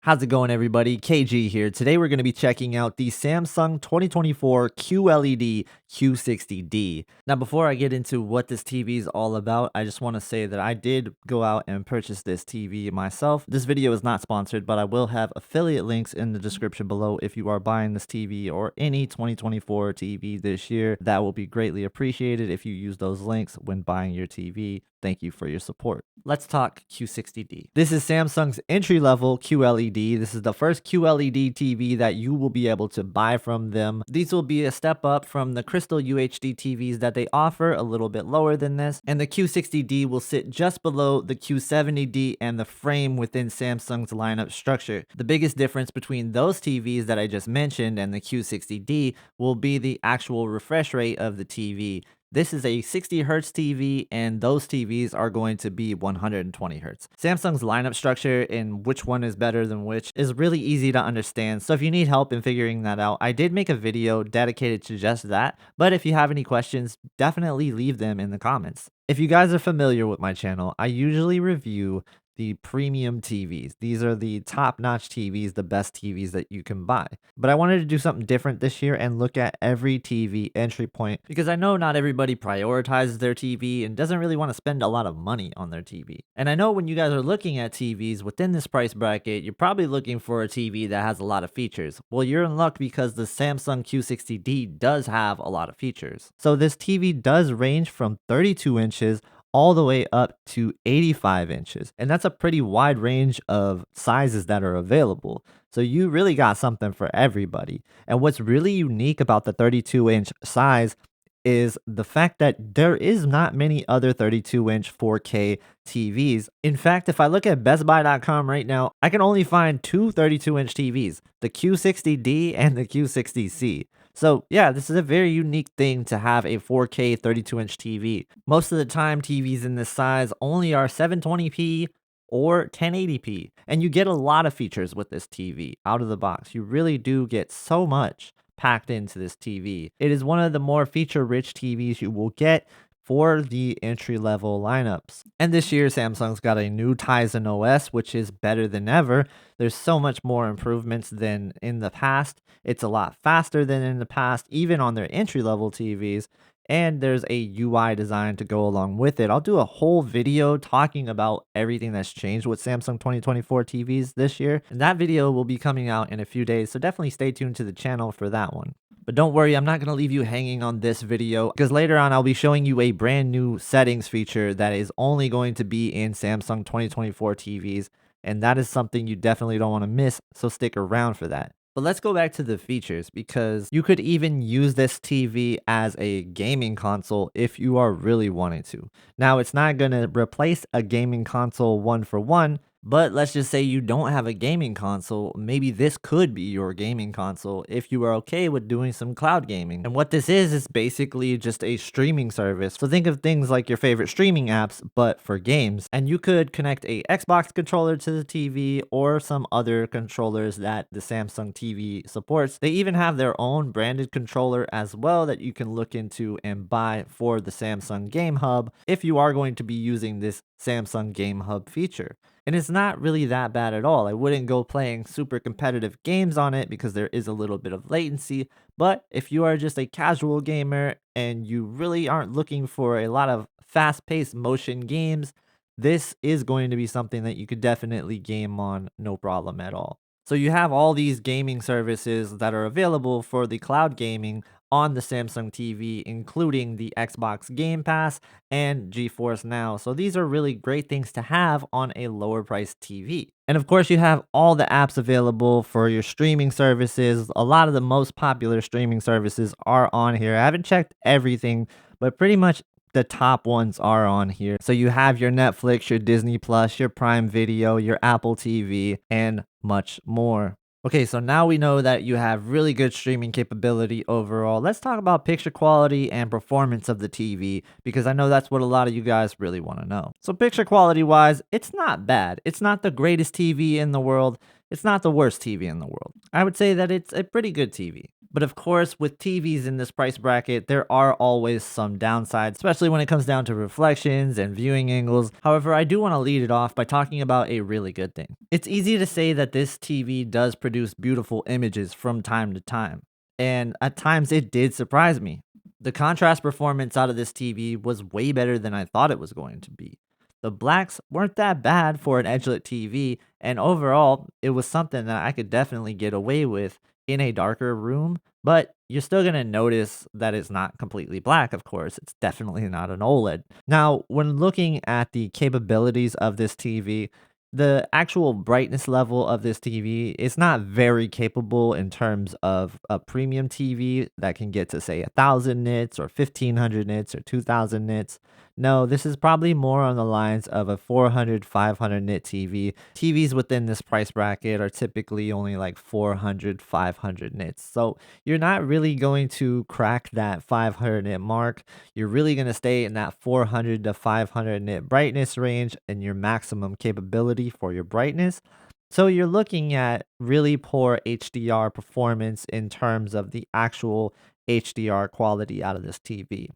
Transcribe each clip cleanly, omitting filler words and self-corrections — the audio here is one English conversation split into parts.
How's it going, everybody? KG here. Today we're going to be checking out the Samsung 2024 QLED Q60D. Now, before I get into what this TV is all about, I just want to say that I did go out and purchase this TV myself. This video is not sponsored, but I will have affiliate links in the description below if you are buying this TV or any 2024 TV this year. That will be greatly appreciated if you use those links when buying your TV. Thank you for your support. Let's talk Q60D. This is Samsung's entry-level QLED. This is the first QLED TV that you will be able to buy from them. These will be a step up from the Crystal UHD TVs that they offer, a little bit lower than this. And the Q60D will sit just below the Q70D and the frame within Samsung's lineup structure. The biggest difference between those TVs that I just mentioned and the Q60D will be the actual refresh rate of the TV. This is a 60 Hz TV, and those TVs are going to be 120 Hz. Samsung's lineup structure and which one is better than which is really easy to understand. So if you need help in figuring that out, I did make a video dedicated to just that. But if you have any questions, definitely leave them in the comments. If you guys are familiar with my channel, I usually review the premium TVs. These are the top-notch TVs, the best TVs that you can buy. But I wanted to do something different this year and look at every TV entry point because I know not everybody prioritizes their TV and doesn't really want to spend a lot of money on their TV. And I know when you guys are looking at TVs within this price bracket, you're probably looking for a TV that has a lot of features. Well, you're in luck because the Samsung Q60D does have a lot of features. So this TV does range from 32 inches all the way up to 85 inches. And that's a pretty wide range of sizes that are available. So you really got something for everybody. And what's really unique about the 32-inch size is the fact that there is not many other 32-inch 4K TVs. In fact, if I look at bestbuy.com right now, I can only find two 32-inch TVs, the Q60D and the Q60C. So yeah, this is a very unique thing to have a 4K 32-inch TV. Most of the time, TVs in this size only are 720p or 1080p, and you get a lot of features with this TV out of the box. You really do get so much packed into this TV. It is one of the more feature-rich TVs you will get for the entry-level lineups. And this year, Samsung's got a new Tizen OS, which is better than ever. There's so much more improvements than in the past. It's a lot faster than in the past, even on their entry-level TVs. And there's a UI design to go along with it. I'll do a whole video talking about everything that's changed with Samsung 2024 TVs this year. And that video will be coming out in a few days, so definitely stay tuned to the channel for that one. But don't worry, I'm not going to leave you hanging on this video because later on I'll be showing you a brand new settings feature that is only going to be in Samsung 2024 TVs. And that is something you definitely don't want to miss, so stick around for that. But let's go back to the features because you could even use this TV as a gaming console if you are really wanting to. Now, it's not going to replace a gaming console one for one, but let's just say you don't have a gaming console, maybe this could be your gaming console if you are okay with doing some cloud gaming. And what this is basically just a streaming service. So think of things like your favorite streaming apps, but for games. And you could connect a Xbox controller to the TV or some other controllers that the Samsung TV supports. They even have their own branded controller as well that you can look into and buy for the Samsung Game Hub if you are going to be using this Samsung Game Hub feature. And it's not really that bad at all. I wouldn't go playing super competitive games on it because there is a little bit of latency. But if you are just a casual gamer and you really aren't looking for a lot of fast-paced motion games, this is going to be something that you could definitely game on no problem at all. So you have all these gaming services that are available for the cloud gaming on the Samsung TV, including the Xbox Game Pass and GeForce Now. So these are really great things to have on a lower priced TV. And of course, you have all the apps available for your streaming services. A lot of the most popular streaming services are on here. I haven't checked everything, but pretty much the top ones are on here. So you have your Netflix, your Disney Plus, your Prime Video, your Apple TV, and much more. Okay, so now we know that you have really good streaming capability overall. Let's talk about picture quality and performance of the TV because I know that's what a lot of you guys really want to know. So picture quality wise, it's not bad. It's not the greatest TV in the world. It's not the worst TV in the world. I would say that it's a pretty good TV. But of course, with TVs in this price bracket, there are always some downsides, especially when it comes down to reflections and viewing angles. However, I do want to lead it off by talking about a really good thing. It's easy to say that this TV does produce beautiful images from time to time, and at times it did surprise me. The contrast performance out of this TV was way better than I thought it was going to be. The blacks weren't that bad for an edgelit TV, and overall, it was something that I could definitely get away with in a darker room, but you're still going to notice that it's not completely black, of course. It's definitely not an OLED. Now, when looking at the capabilities of this TV, the actual brightness level of this TV is not very capable in terms of a premium TV that can get to say 1000 nits or 1500 nits or 2000 nits. No, this is probably more on the lines of a 400, 500 nit TV. TVs within this price bracket are typically only like 400, 500 nits. So you're not really going to crack that 500 nit mark. You're really going to stay in that 400 to 500 nit brightness range and your maximum capability for your brightness. So you're looking at really poor HDR performance in terms of the actual HDR quality out of this TV.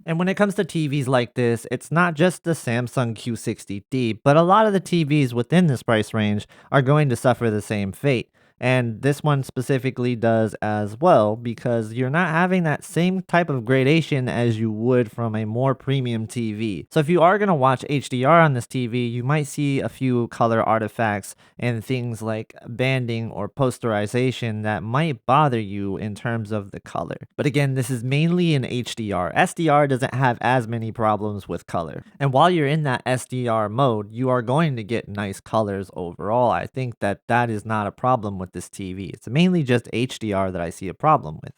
And when it comes to TVs like this, it's not just the Samsung Q60D, but a lot of the TVs within this price range are going to suffer the same fate. And this one specifically does as well because you're not having that same type of gradation as you would from a more premium TV. So if you are going to watch HDR on this TV, you might see a few color artifacts and things like banding or posterization that might bother you in terms of the color. But again, this is mainly in HDR. SDR doesn't have as many problems with color. And while you're in that SDR mode, you are going to get nice colors overall. I think that that is not a problem with this TV. It's mainly just HDR that I see a problem with.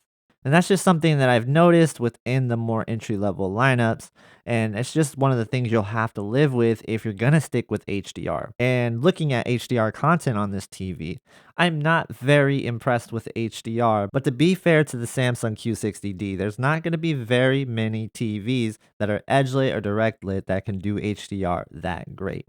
And that's just something that I've noticed within the more entry level lineups. And it's just one of the things you'll have to live with if you're going to stick with HDR. And looking at HDR content on this TV, I'm not very impressed with HDR. But to be fair to the Samsung Q60D, there's not going to be very many TVs that are edge lit or direct lit that can do HDR that great.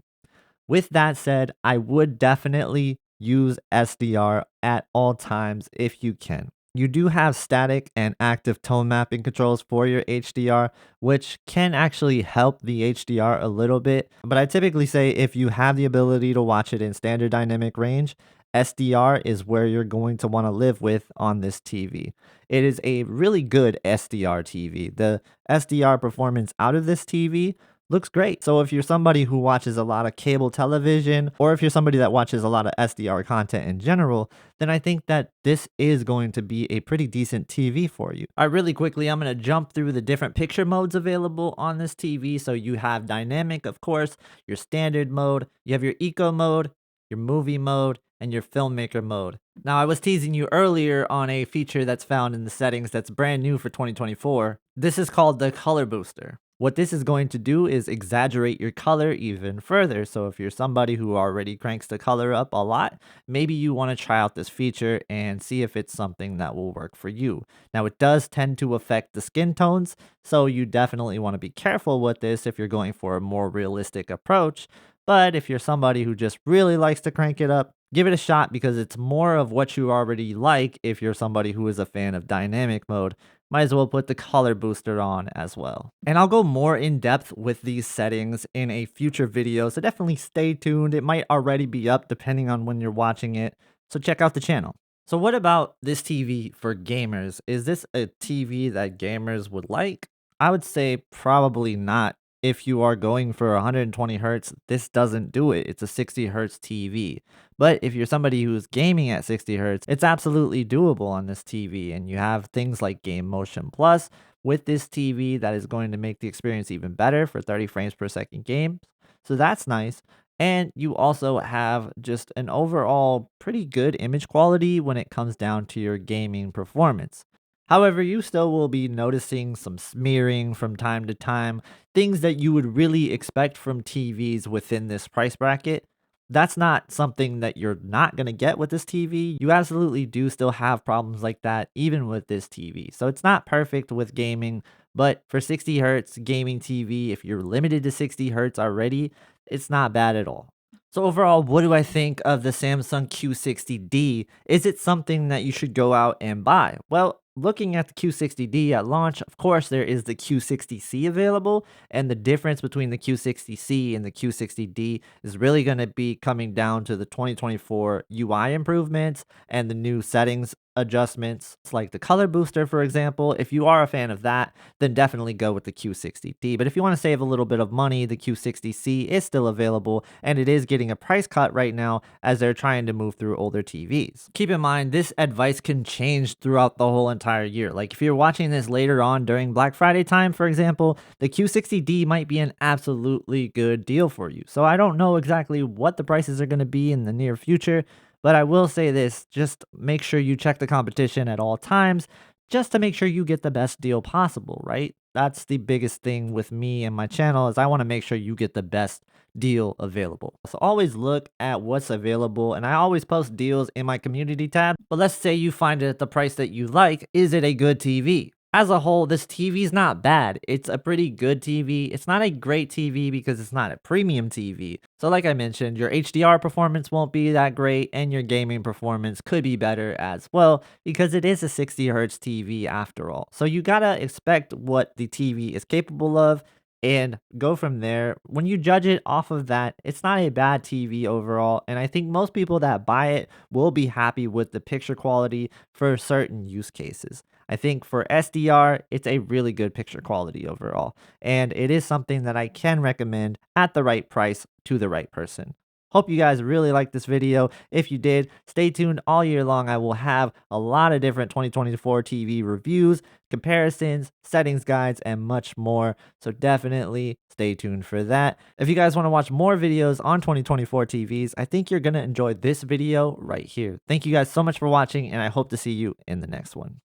With that said, I would definitely use SDR at all times if you can. You do have static and active tone mapping controls for your HDR, which can actually help the HDR a little bit. But I typically say if you have the ability to watch it in standard dynamic range, SDR is where you're going to want to live with on this TV. It is a really good SDR TV. The SDR performance out of this TV looks great. So if you're somebody who watches a lot of cable television, or if you're somebody that watches a lot of SDR content in general, then I think that this is going to be a pretty decent TV for you. All right, really quickly, I'm going to jump through the different picture modes available on this TV. So you have dynamic, of course, your standard mode, you have your eco mode, your movie mode, and your filmmaker mode. Now, I was teasing you earlier on a feature that's found in the settings that's brand new for 2024. This is called the color booster. What this is going to do is exaggerate your color even further. So if you're somebody who already cranks the color up a lot, maybe you want to try out this feature and see if it's something that will work for you. Now, it does tend to affect the skin tones, so you definitely want to be careful with this if you're going for a more realistic approach. But if you're somebody who just really likes to crank it up, give it a shot because it's more of what you already like if you're somebody who is a fan of dynamic mode. Might as well put the color booster on as well. And I'll go more in depth with these settings in a future video, so definitely stay tuned. It might already be up depending on when you're watching it, so check out the channel. So what about this TV for gamers? Is this a TV that gamers would like? I would say probably not. If you are going for 120 hertz, this doesn't do it. It's a 60 hertz TV. But if you're somebody who's gaming at 60 hertz, it's absolutely doable on this TV. And you have things like Game Motion Plus with this TV that is going to make the experience even better for 30 frames per second games. So that's nice. And you also have just an overall pretty good image quality when it comes down to your gaming performance. However, you still will be noticing some smearing from time to time, things that you would really expect from TVs within this price bracket. That's not something that you're not going to get with this TV. You absolutely do still have problems like that, even with this TV. So it's not perfect with gaming, but for 60 hertz gaming TV, if you're limited to 60 hertz already, it's not bad at all. So overall, what do I think of the Samsung Q60D? Is it something that you should go out and buy? Well, looking at the Q60D at launch, of course, there is the Q60C available, and the difference between the Q60C and the Q60D is really going to be coming down to the 2024 UI improvements and the new settings adjustments. It's like the color booster, for example. If you are a fan of that, then definitely go with the Q60D. But if you want to save a little bit of money, the Q60C is still available, and it is getting a price cut right now as they're trying to move through older TVs. Keep in mind, this advice can change throughout the whole entire year. Like if you're watching this later on during Black Friday time, for example, the Q60D might be an absolutely good deal for you. So I don't know exactly what the prices are going to be in the near future, but I will say this, just make sure you check the competition at all times just to make sure you get the best deal possible, right? That's the biggest thing with me and my channel is I want to make sure you get the best deal available. So always look at what's available, and I always post deals in my community tab. But let's say you find it at the price that you like. Is it a good TV? As a whole, this TV is not bad. It's a pretty good TV. It's not a great TV because it's not a premium TV. So like I mentioned, your HDR performance won't be that great and your gaming performance could be better as well because it is a 60 hertz TV after all. So you gotta expect what the TV is capable of and go from there. When you judge it off of that, it's not a bad TV overall. And I think most people that buy it will be happy with the picture quality for certain use cases. I think for SDR, it's a really good picture quality overall. And it is something that I can recommend at the right price to the right person. Hope you guys really liked this video. If you did, stay tuned all year long. I will have a lot of different 2024 TV reviews, comparisons, settings guides, and much more. So definitely stay tuned for that. If you guys want to watch more videos on 2024 TVs, I think you're going to enjoy this video right here. Thank you guys so much for watching, and I hope to see you in the next one.